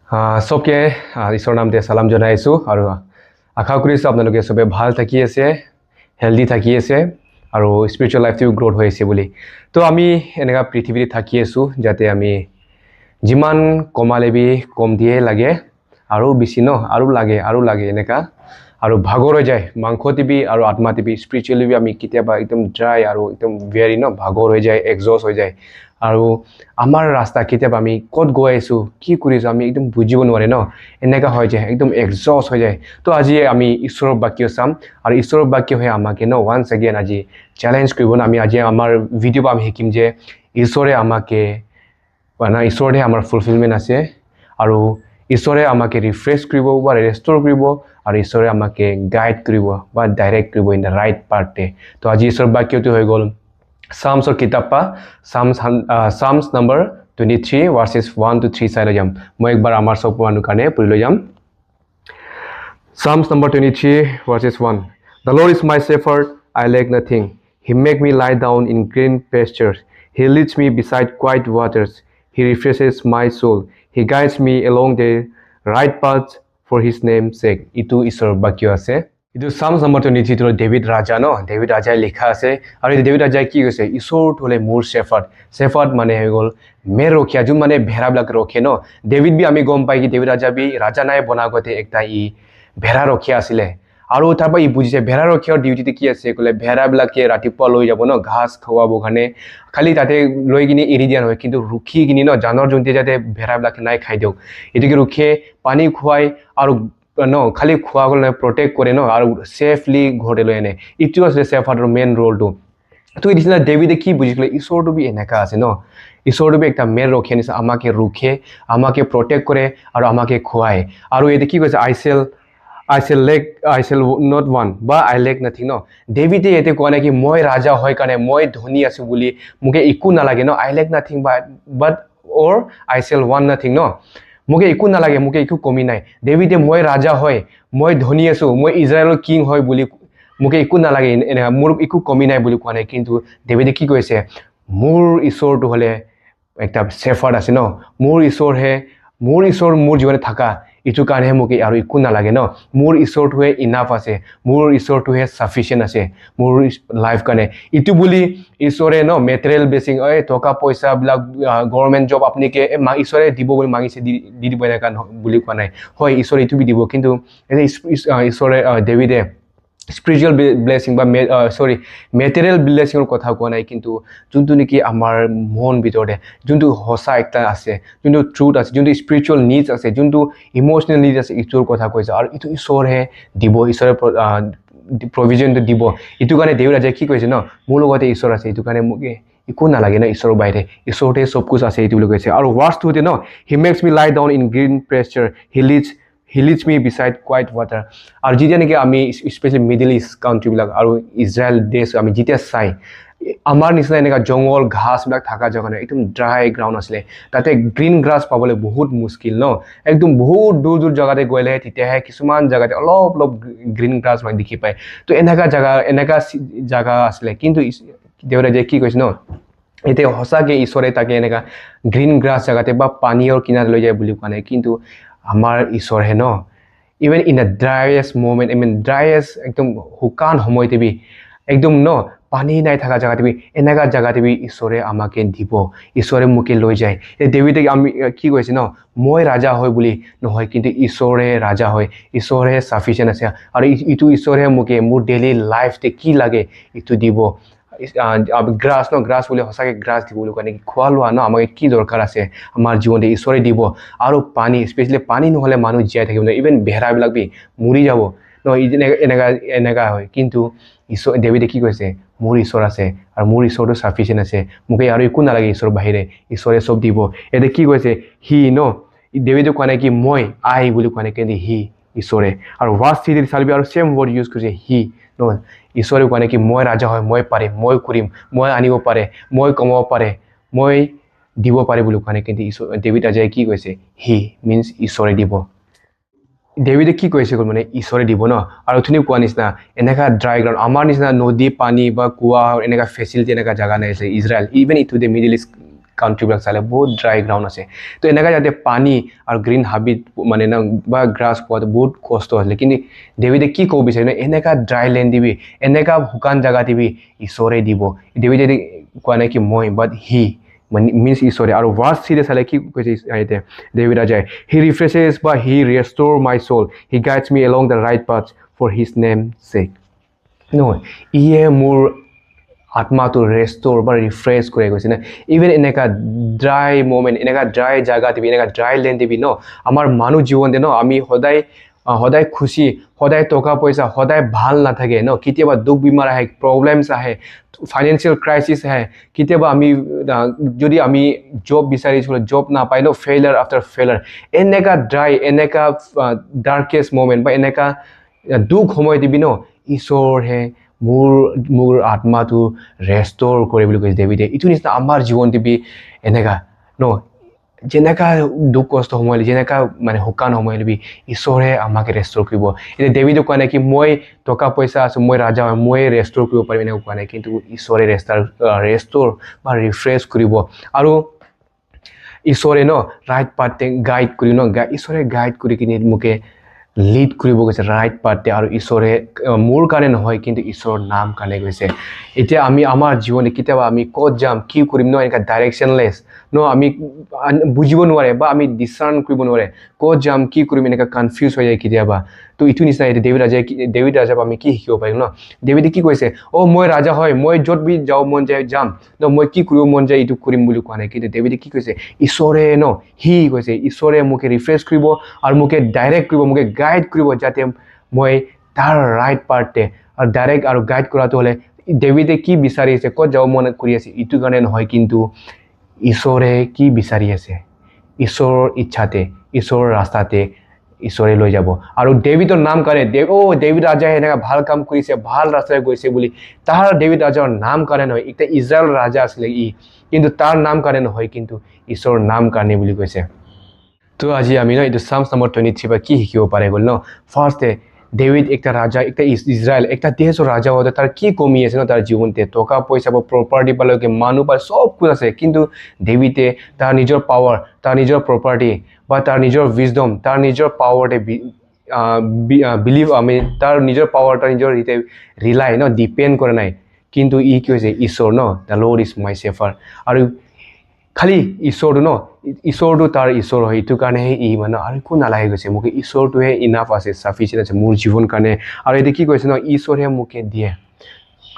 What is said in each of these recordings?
চবকে ঈশ্বৰৰ নামতে সালাম জনাইছোঁ আৰু আশা কৰিছোঁ আপোনালোকে চবে ভাল থাকি আছে, হেল্ডি থাকি আছে আৰু স্পিৰিচুৱেল লাইফটো গ্ৰ'থ হৈ আছে বুলি। তো আমি এনেকুৱা পৃথিৱীত থাকি আছোঁ যাতে আমি যিমান কমালেবি কম দিয়ে লাগে আৰু বেছি আৰু লাগে এনেকুৱা আৰু ভাগৰ হৈ যায় মাংস টিপি আৰু আত্মা টিপি স্পিৰিচুৱেলি আমি কেতিয়াবা একদম ড্ৰাই আৰু একদম ভেৰি ভাগৰ হৈ যায়, এক্সজষ্ট হৈ যায় আৰু আমাৰ ৰাস্তা কেতিয়াবা আমি ক'ত গৈ আছোঁ কি কৰিছোঁ আমি একদম বুজিব নোৱাৰে এনেকুৱা হৈ যায়, একদম এক্সজষ্ট হৈ যায়। তো আজি আমি ঈশ্বৰৰ বাক্য চাম আৰু ঈশ্বৰৰ বাক্য হৈ আমাকে ওৱান্স এগেইন আজি চেলেঞ্জ কৰিব আমি আজি আমাৰ ভিডিঅ' আমি শিকিম যে ঈশ্বৰে আমাকে ঈশ্বৰতে আমাৰ ফুলফিলমেণ্ট আছে আৰু ঈশ্বৰে আমাকে ৰিফ্ৰেছ কৰিব বা ৰেষ্ট'ৰ কৰিব আৰু ঈশ্বৰে আমাকে গাইড কৰিব বা ডাইৰেক্ট কৰিব ইন দ্য ৰাইট পাৰ্থে। তো আজি ঈশ্বৰৰ বাক্যটো হৈ গ'ল Psalms kitab pa Psalms number 23 verses 1 to 3 চাই লৈ যাম। মই একবাৰ আমাৰ সব মানুহ কাৰণে পঢ়ি লৈ যাম। Psalms number 23 verses 1. The Lord is my shepherd, I lack nothing. He make me lie down in green pastures. He leads me beside quiet waters. He refreshes my soul. He guides me along the right path for his name's sake. ইটো ঈশ্বৰৰ বাক্য আছে। এইটো Psalms number 23 David ৰাজা David ৰাজাই লিখা আছে আৰু David ৰাজাই কি কৈছে ঈশ্বৰটো হ'লে মোৰ চেফাৰ্ড মানে হৈ গ'ল মেৰ ৰখীয়া যোন মানে ভেড়াবিলাক ৰখে ডেভিড বি আমি গম পাই কি ডেভিড ৰাজা বি ৰাজা নাই বনাগতে একটা ভেড়া ৰখীয়া আছিলে আৰু তাৰপৰা বুজিছে ভেড়া ৰখীয়াৰ ডিউটিটো কি আছে ক'লে ভেড়াবিলাকে ৰাতিপুৱা লৈ যাব ঘাঁহ খুৱাব কাৰণে খালি তাতে লৈ কিনি এৰি দিয়া নহয় কিন্তু ৰখি কিনি জানৰ জন্তুৱে যাতে ভেড়াবিলাকে নাই খাই দিয়ক এইটোকে ৰখিয়ে পানী খুৱাই আৰু খালি খোৱা গ'ল প্ৰটেক্ট কৰে আৰু ছেফলি ঘৰতে লৈ আনে ইটো আছিলে চেফাৰ্ডৰ মেইন ৰোলটো। তো এই নিচিনা ডেভিডে কি বুজিছিলে ঈশ্বৰটো বি এনেকুৱা আছে ঈশ্বৰটো বি একটা মেইন ৰখে নিচিনা আমাকে ৰোখে আমাকে প্ৰটেক্ট কৰে আৰু আমাকে খুৱায় আৰু এইটো কি কৈছে I shall not want বা I lack nothing ডেভিডে ইয়াতে কোৱা নাই কি মই ৰাজা হয় কাৰণে মই ধনী আছো বুলি মোকে একো নালাগে I lack nothing but or I shall want nothing মোকে একো নালাগে মোকে একো কমি নাই ডেভিডে মই ৰাজা হয় মই ধনী আছো মই ইজৰাইলৰ কিং হয় বুলি মোকে একো নালাগে মোৰ একো কমি নাই বুলি কোৱা নাই কিন্তু ডেভিডে কি কৈছে মোৰ ঈশ্বৰটো হ'লে একটা চেফাৰ্ড আছে মোৰ ঈশ্বৰ মোৰ জীৱনে থাকা ইটো কাৰণে মোকে আৰু একো নালাগে মোৰ ঈশ্বৰটোৱে ইনাফ আছে মোৰ ঈশ্বৰটোৱে সাফিচিয়েন্ট আছে মোৰ লাইফ কাৰণে ইটো বুলি ঈশ্বৰে মেটেৰিয়েল বেচিং টকা পইচাবিলাক গভৰ্ণমেণ্ট জব আপুনিকে ঈশ্বৰে দিব বুলি মাগিছে দি দিব এনেকুৱা বুলি কোৱা নাই হয় ঈশ্বৰে ইটো বি দিব কিন্তু ঈশ্বৰে ডেভিডে স্পিৰিচুৱেল ব্লেছিং বা মেটেৰিয়েল ব্লেছিঙৰ কথা কোৱা নাই কিন্তু যোনটো নেকি আমাৰ মন ভিতৰতে যোনটো সঁচা একটা আছে যোনটো ট্ৰুথ আছে যোনটো স্পিৰিচুৱেল নিডছ আছে যোনটো ইম'চনেল নিডছ আছে ইটোৰ কথা কৈছে আৰু ইটো ঈশ্বৰে দিব ঈশ্বৰে প্ৰভিজনটো দিব ইটো কাৰণে ডেভিড ৰাজাই কি কৈছে মোৰ লগতে ঈশ্বৰ আছে ইটো কাৰণে মোক একো নালাগে ঈশ্বৰৰ বাহিৰে ঈশ্বৰতে চব কুছ আছে এইটো বুলি কৈছে আৰু ৱাৰ্ডছটোতে he makes me lie down in green Pasteur He leads me beside quiet water. আৰু যেতিয়া নেকি আমি স্পেচিয়েলি মিডল ইষ্ট কাউণ্ট্ৰিবিলাক আৰু ইজৰাইল দেশ আমি যেতিয়া চাই আমাৰ নিচিনা এনেকুৱা জংঘল ঘাঁহবিলাক থকা জেগা নাই একদম ড্ৰাই গ্ৰাউণ্ড আছিলে তাতে গ্ৰীণ গ্ৰাছ পাবলৈ বহুত মুস্কিল একদম বহুত দূৰ জেগাতে গ'লে তেতিয়াহে কিছুমান জেগাতে অলপ গ্ৰীণ গ্ৰাছ মানে দেখি পায় তো এনেকুৱা জেগা আছিলে কিন্তু দেউতাই কি কৈছে এতিয়া সঁচাকৈ ঈশ্বৰে তাকে এনেকুৱা গ্ৰীণ গ্ৰাছ জেগাতে বা পানীৰ কিনাৰত লৈ যায় বুলি কোৱা নাই কিন্তু আমাৰ ঈশ্বৰহে ইভেন ইন দ্য ড্ৰাইয়েষ্ট মুমেণ্ট ড্ৰাইয়েষ্ট একদম শুকান সময়তে বি একদম পানী নাই থকা জেগাতে বি এনেকুৱা জেগাতে বি ঈশ্বৰে আমাকে দিব ঈশ্বৰে মোকে লৈ যায় ডেভিডে আমি কি কৈছে মই ৰাজা হয় বুলি নহয় কিন্তু ঈশ্বৰে ৰাজা হয় ঈশ্বৰে চাফিচিয়েণ্ট আছে আৰু ইটো ঈশ্বৰে মোকে মোৰ ডেইলি লাইফতে কি লাগে ইটো দিব গ্ৰাছ বুলি সঁচাকৈ গ্ৰাছ দিব বুলি কোৱা নেকি খোৱা লোৱা আমাকে কি দৰকাৰ আছে আমাৰ জীৱনতে ঈশ্বৰে দিব আৰু পানী স্পেচিয়েলি পানী নহ'লে মানুহ জীয়াই থাকিব ইভেন ভেড়াবিলাক বি মৰি যাব এনেকুৱা হয় কিন্তু ঈশ্বৰ ডেভিডে কি কৈছে মোৰ ঈশ্বৰ আছে আৰু মোৰ ঈশ্বৰটো চাফিচিয়েণ্ট আছে মোকে আৰু একো নালাগে ঈশ্বৰৰ বাহিৰে ঈশ্বৰে চব দিব এতিয়া কি কৈছে সি ডেভিডে কোৱা নাই কি মই বুলি কোৱা নাই কিন্তু সি ঈশ্বৰে আৰু ৱাৰ্ডছ থ্ৰী চালিবি আৰু ছেম ৱৰ্ড ইউজ কৰিছে সি ঈশ্বৰে কোৱা নাই কি মই ৰাজা হয় মই পাৰিম মই কৰিম মই আনিব পাৰে মই কমাব পাৰে মই দিব পাৰে বুলি কোৱা নাই কিন্তু ডেভিড ৰাজাই কি কৈছে হি মিনছ ঈশ্বৰে দিব ডেভিডে কি কৈছে মানে ঈশ্বৰে দিব আৰু অথনি কোৱা নিচিনা এনেকুৱা ড্ৰাই গ্ৰাউণ্ড আমাৰ নিচিনা নদী পানী বা কুঁৱা এনেকুৱা ফেচিলিটি এনেকুৱা জেগা নাই আছে ইজৰাইল ইভেন ইটো মিডল ইষ্ট কাউণ্ট্ৰিবিলাক চালে বহুত ড্ৰাই গ্ৰাউণ্ড আছে তো এনেকুৱা যাতে পানী আৰু গ্ৰীণ হাবিত মানে না বা গ্ৰাছ পোৱাটো বহুত কষ্ট হৈছিলে কিন্তু ডেভিডে কি ক'ব বিচাৰে ন এনেকুৱা ড্ৰাই লেণ্ড দিবি এনেকুৱা শুকান জেগা দিবি ঈশ্বৰে দিব ডেভিডে কোৱা নাই কি মই বাট হি মিনছ ঈশ্বৰে আৰু ভাৰ্ছ 3 চালে কি কৈছে ডেভিড ৰাজাই হি ৰিফ্ৰেছেছ বা he restore my soul he guides me along the right path for his name sake নহয় ইয়ে মোৰ আত্মাটো ৰেষ্ট'ৰ বা ৰিফ্ৰেছ কৰি গৈছে না ইভেন এনেকুৱা ড্ৰাই মমেণ্ট এনেকুৱা ড্ৰাই জেগা দিবি এনেকুৱা ড্ৰাই লেণ্ড দিবি ন আমাৰ মানুহ জীৱনতে ন আমি সদায় খুচি সদায় টকা পইচা সদায় ভাল নাথাকে ন কেতিয়াবা দুখ বেমাৰ আহে প্ৰব্লেমছ আহে ফাইনেন্সিয়েল ক্ৰাইচিছ আহে কেতিয়াবা আমি যদি আমি জব বিচাৰিছিলোঁ জব নাপাই ন ফেইলাৰ আফটাৰ ফেইলাৰ এনেকুৱা ড্ৰাই এনেকুৱা ডাৰ্কেষ্ট মমেণ্ট বা এনেকুৱা দুখ সময় দিবি ন ঈশ্বৰহে মোৰ আত্মাটো ৰেষ্ট'ৰ কৰে বুলি কৈছে ডেভিডে এইটো নিচিনা আমাৰ জীৱন দিবি এনেকুৱা ন যেনেকুৱা দুখ কষ্ট সময় যেনেকুৱা মানে শুকান সময় দিবি ঈশ্বৰে আমাকে ৰেষ্ট'ৰ কৰিব এতিয়া ডেভিডে কোৱা নাই কি মই টকা পইচা আছোঁ মই ৰাজা হয় মই ৰেষ্ট'ৰ কৰিব পাৰিম এনেকুৱা কোৱা নাই কিন্তু ঈশ্বৰে ৰেষ্ট'ৰ বা ৰিফ্ৰেছ কৰিব আৰু ঈশ্বৰে ন ৰাইট পাথে গাইড কৰি ন ঈশ্বৰে গাইড কৰি কিনি মোকে লিড কৰিব গৈছে ৰাইট পাথে আৰু ঈশ্বৰে মোৰ কাৰণে নহয় কিন্তু ঈশ্বৰৰ নাম কাৰণে গৈছে এতিয়া আমি আমাৰ জীৱনে কেতিয়াবা আমি ক'ত যাম কি কৰিম ন এনেকুৱা ডাইৰেকশ্যনলেছ ন আমি বুজিব নোৱাৰে বা আমি ডিচাৰ্ণ কৰিব নোৱাৰে ক'ত যাম কি কৰিম এনেকুৱা কনফিউজ হৈ যায় কেতিয়াবা তো এইটো নিচিনা এতিয়া ডেভিড ৰাজাক আমি কি শিকিব পাৰিম ন ডেভিডে কি কৈছে মই ৰাজা হয় মই য'ত বি যাব মন যায় যাম ন মই কি কৰিব মন যায় এইটো কৰিম বুলি কোৱা নাই কিন্তু ডেভিডে কি কৈছে ঈশ্বৰে ন সি কৈছে ঈশ্বৰে মোকে ৰিফ্ৰেছ কৰিব আৰু মোকে ডাইৰেক্ট কৰিব মোকে গাইড কৰিব যাতে মই তাৰ ৰাইট পাথে আৰু ডাইৰেক্ট আৰু গাইড কৰাটো হ'লে ডেভিডে কি বিচাৰি আছে ক'ত যাব মন কৰি আছে এইটো কাৰণে নহয় কিন্তু ঈশ্বৰে কি বিচাৰি আছে ঈশ্বৰৰ ইচ্ছাতে ঈশ্বৰৰ ৰাস্তাতে ঈশ্বৰে লৈ যাব আৰু ডেভিডৰ নাম কাৰণে ডেভিড ৰাজাই এনেকুৱা ভাল কাম কৰিছে ভাল ৰাস্তাৰে গৈছে বুলি তাৰ ডেভিড ৰাজাৰ নাম কাৰণে নহয় এতিয়া ইজৰাইল ৰাজা আছিলে কিন্তু তাৰ নাম কাৰণে নহয় কিন্তু ঈশ্বৰৰ নাম কাৰণে বুলি কৈছে তো আজি আমি ন এইটো Psalms number 23 পৰা কি শিকিব পাৰে গ'ল ন ফাৰ্ষ্টে ডেভিড একটা ৰাজা একটা ইজৰাইল একটা দেশৰ ৰাজা হওঁতে তাৰ কি কমি আছে ন তাৰ জীৱনতে টকা পইচা বা প্ৰপাৰ্টি পালৈকে মানুহ পায় চব কুছ আছে কিন্তু ডেভিডে তাৰ নিজৰ পাৱাৰ তাৰ নিজৰ প্ৰপাৰ্টি বা তাৰ নিজৰ উইজডম তাৰ নিজৰ পাৱাৰতে বিলিভ আমি তাৰ নিজৰ পাৱাৰ তাৰ নিজৰ ৰিলাই ন ডিপেণ্ড কৰা নাই কিন্তু কি হৈছে ঈশ্বৰ ন দ্য লৰ্ড ইজ মাই শেফাৰ্ড আৰু খালি ঈশ্বৰটো ন ঈশ্বৰটো তাৰ ঈশ্বৰ হয় এইটো কাৰণেহে মানে আৰু একো নালাগে গৈছে মোক ঈশ্বৰটোহে ইনাফ আছে চাফিচিয়েণ্ট আছে মোৰ জীৱন কাৰণে আৰু এতিয়া কি কৈছে ন ঈশ্বৰে মোকে দিয়ে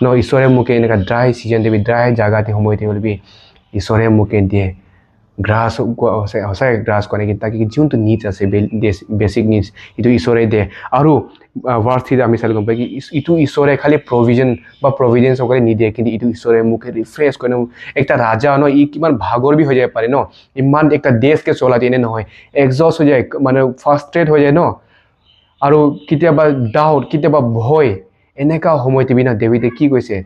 ন ঈশ্বৰে মোকে এনেকুৱা ড্ৰাই ছিজন দিবি ড্ৰাই জেগাতে সময় দিবি ঈশ্বৰে মোকে দিয়ে গ্ৰাছ সঁচাই গ্ৰাছ কৰে কিন্তু তাকে যোনটো নিডছ আছে বেছিক নিডছ এইটো ঈশ্বৰে দিয়ে আৰু ভাৰ্ছ 3 আমি চালে গম পাই কি এইটো ঈশ্বৰে খালি প্ৰভিজন বা প্ৰভিডেন্স সকলে নিদিয়ে কিন্তু এইটো ঈশ্বৰে মোকে ৰিফ্ৰেছ কৰে একটা ৰাজা ন কিমান ভাগৰ বি হৈ যাব পাৰে ন ইমান একটা দেশকে চলাতে এনে নহয় এক্সজষ্ট হৈ যায় মানে ফ্ৰাষ্ট্ৰেট হৈ যায় ন আৰু কেতিয়াবা ডাউট কেতিয়াবা ভয় এনেকুৱা সময় দিবি না ডেভিডে কি কৈছে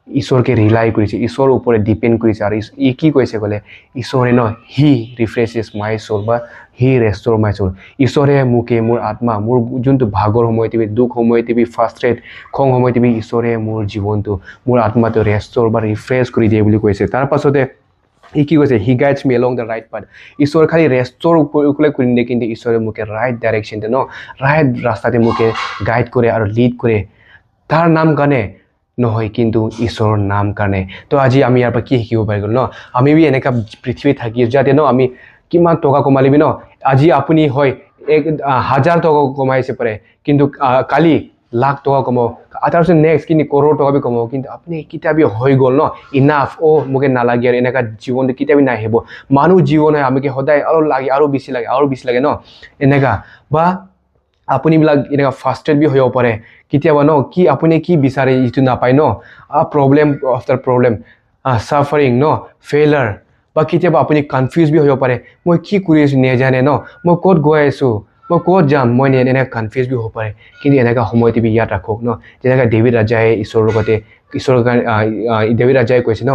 ঈশ্বৰকে ৰিলাই কৰিছে ঈশ্বৰৰ ওপৰত ডিপেণ্ড কৰিছে আৰু ই কি কৈছে ক'লে ঈশ্বৰে ন হি ৰিফ্ৰেছেছ মাই চ'ল বা হি ৰেষ্ট'ৰ মাই চ'ল ঈশ্বৰে মোকে মোৰ আত্মা মোৰ যোনটো ভাগৰ সময় দিবি দুখ সময় দিবি ফ্ৰাষ্ট্ৰেট খং সময় দিবি ঈশ্বৰে মোৰ জীৱনটো মোৰ আত্মাটো ৰেষ্ট'ৰ বা ৰিফ্ৰেছ কৰি দিয়ে বুলি কৈছে তাৰ পাছতে ই কি কৈছে he guides me along the right path ঈশ্বৰ খালি ৰেষ্ট'ৰ ওপৰত কৰি নিদিয়ে কিন্তু ঈশ্বৰে মোকে ৰাইট ডাইৰেকশ্যনতে ন ৰাইট ৰাস্তাতে মোকে গাইড কৰে আৰু লিড কৰে তাৰ নাম কাৰণে নহয় কিন্তু ঈশ্বৰৰ নাম কাৰণে তো আজি আমি ইয়াৰ পৰা কি শিকিব পাৰি গ'ল ন আমি বি এনেকুৱা পৃথিৱীত থাকি যাতে ন আমি কিমান টকা কমালিবি ন আজি আপুনি হয় 1000 টকা কমাইছে পাৰে কিন্তু কালি লাখ টকা কমাও তাৰপিছত নেক্সট কিন্তু কৰোৰ টকা বি কমাও কিন্তু আপুনি কিতাবি হৈ গ'ল ন ইনাফ মোকে নালাগে আৰু এনেকুৱা জীৱনটো কিতাবি নাহিব মানুহ জীৱন হয় আমি সদায় আৰু লাগে আৰু বেছি লাগে ন এনেকুৱা বা আপুনিবিলাক এনেকুৱা ফ্ৰাষ্ট্ৰেট বি হৈ পাৰে কেতিয়াবা ন কি আপুনি কি বিচাৰে এইটো নাপায় ন প্ৰব্লেম আফটাৰ প্ৰব্লেম ছাফাৰিং ন ফেইলাৰ বা কেতিয়াবা আপুনি কনফিউজ বি হৈ পাৰে মই কি কৰি আছোঁ নেজানে ন মই ক'ত গৈ আছোঁ মই ক'ত যাম মই এনেকুৱা কনফিউজ বি হ'ব পাৰে কিন্তু এনেকুৱা সময় দিবি ইয়াত ৰাখক ন যেনেকৈ ডেভিড ৰাজাই ঈশ্বৰৰ লগতে ঈশ্বৰৰ কাৰণে ডেভিড ৰাজাই কৈছে ন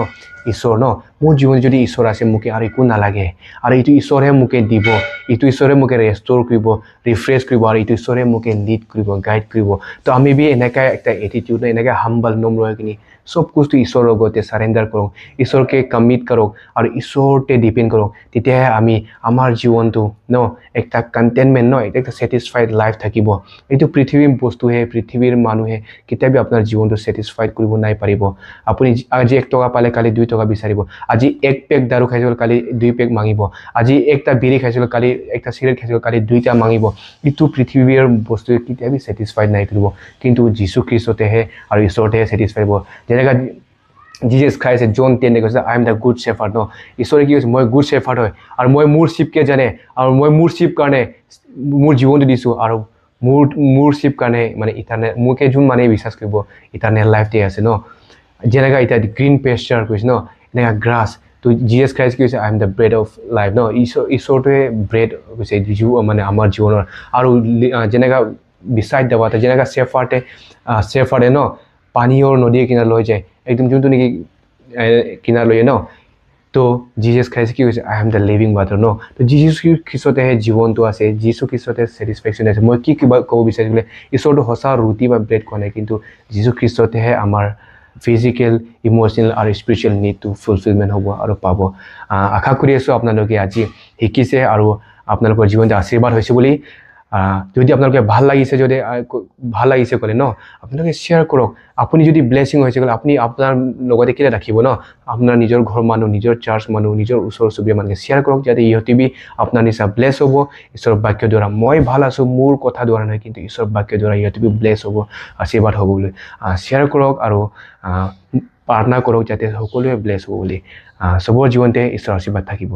ঈশ্বৰ ন মোৰ জীৱনত যদি ঈশ্বৰ আছে মোকে আৰু একো নালাগে আৰু এইটো ঈশ্বৰে মোকে দিব এইটো ঈশ্বৰে মোকে ৰেষ্ট'ৰ কৰিব ৰিফ্ৰেছ কৰিব আৰু এইটো ঈশ্বৰে মোকে লিড কৰিব গাইড কৰিব তো আমি বি এনেকুৱা একটা এটিটিউড এনেকৈ হাম্বল নম্ৰ হৈ কিনি চব বস্তু ঈশ্বৰৰ লগতে সাৰেণ্ডাৰ কৰক ঈশ্বৰকে কমিট কৰক আৰু ঈশ্বৰতে ডিপেণ্ড কৰক তেতিয়াহে আমি আমাৰ জীৱনটো ন একটা কণ্টেইনমেণ্ট ন একটা ছেটিছফাইড লাইফ থাকিব এইটো পৃথিৱীৰ বস্তুহে পৃথিৱীৰ মানুহে কেতিয়াবা আপোনাৰ জীৱনটো ছেটিছফাইড কৰিব নাই পাৰিব আপুনি আজি 1 টকা পালে কালি 2 টকা বিচাৰিব আজি 1 পেক দাৰু খাইছিল কালি 2 পেক মাগিব আজি একটা বিড়ি খাইছিল কালি একটা সিগাৰেট খাইছিল কালি 2টা মাগিব ইটো পৃথিৱীৰ বস্তু কেতিয়াবা ছেটিছফাইড নাই কৰিব কিন্তু যীশু খ্ৰীষ্টতেহে আৰু ঈশ্বৰতেহে ছেটিছফাইড হ'ব যেনেকা Jesus Christ John 10 কৈছে I am the good shepherd no ঈশ্বৰে কি কৈছে মই good shepherd হয় আৰু মই মোৰ শিপকে জানে আৰু মই মোৰ শিপ কাৰণে মোৰ জীৱনটো দিছো আৰু মোৰ শিপ কাৰণে মানে ইটাৰনেল মোকে যোন মানে বিশ্বাস কৰিব ইটাৰনেল লাইফ দি আছে ন যেনেকা এটা গ্ৰীণ পেস্চাৰ কৈছে ন এনেকা গ্ৰাছ তো Jesus Christ কৈছে I am the bread of life no ঈশ্বৰটোৱে ব্ৰেড কৈছে যিও মানে আমাৰ জীৱনৰ আৰু যেনেকা beside the water যেনেকা shepherd ন পানীৰ নদীৰ কিনাৰ লৈ যায় একদম যোনটো নেকি কিনাৰ লৈ ন তো Jesus Christ কি কৈছে I am the living water no তো Jesus খ্ৰীষ্টতেহে জীৱনটো আছে যীশু খ্ৰীষ্টতে ছেটিছফেকশ্যন আছে মই কি কিবা ক'ব বিচাৰিছিলে ঈশ্বৰটো সঁচা ৰুটি বা ব্ৰেড কোৱা নাই কিন্তু যীশু খ্ৰীষ্টতেহে আমাৰ ফিজিক্যাল ইমোশনাল আৰু স্পিৰিচুৱেল নিডটো ফুলফিলমেণ্ট হ'ব আৰু পাব আশা কৰি আছোঁ আপোনালোকে আজি শিকিছে আৰু আপোনালোকৰ জীৱনটো আশীৰ্বাদ হৈছে বুলি যদি আপোনালোকে ভাল লাগিছে ক'লে ন আপোনালোকে শ্বেয়াৰ কৰক আপুনি যদি ব্লেছিং হৈছে ক'লে আপুনি আপোনাৰ লগতে কেলে ৰাখিব ন আপোনাৰ নিজৰ ঘৰ মানুহ নিজৰ চাৰ্চ মানুহ নিজৰ ওচৰ চুবুৰীয়া মানুহকে শ্বেয়াৰ কৰক যাতে ইহঁতে বি আপোনাৰ নিচিনা ব্লেছ হ'ব ঈশ্বৰৰ বাক্য দ্বাৰা মই ভাল আছোঁ মোৰ কথা দ্বাৰা নহয় কিন্তু ঈশ্বৰৰ বাক্য দ্বাৰা ইহঁতে বি ব্লেছ হ'ব আশীৰ্বাদ হ'ব বুলি শ্বেয়াৰ কৰক আৰু প্ৰাৰ্থনা কৰক যাতে সকলোৱে ব্লেছ হ'ব বুলি চবৰ জীৱনতে ঈশ্বৰৰ আশীৰ্বাদ থাকিব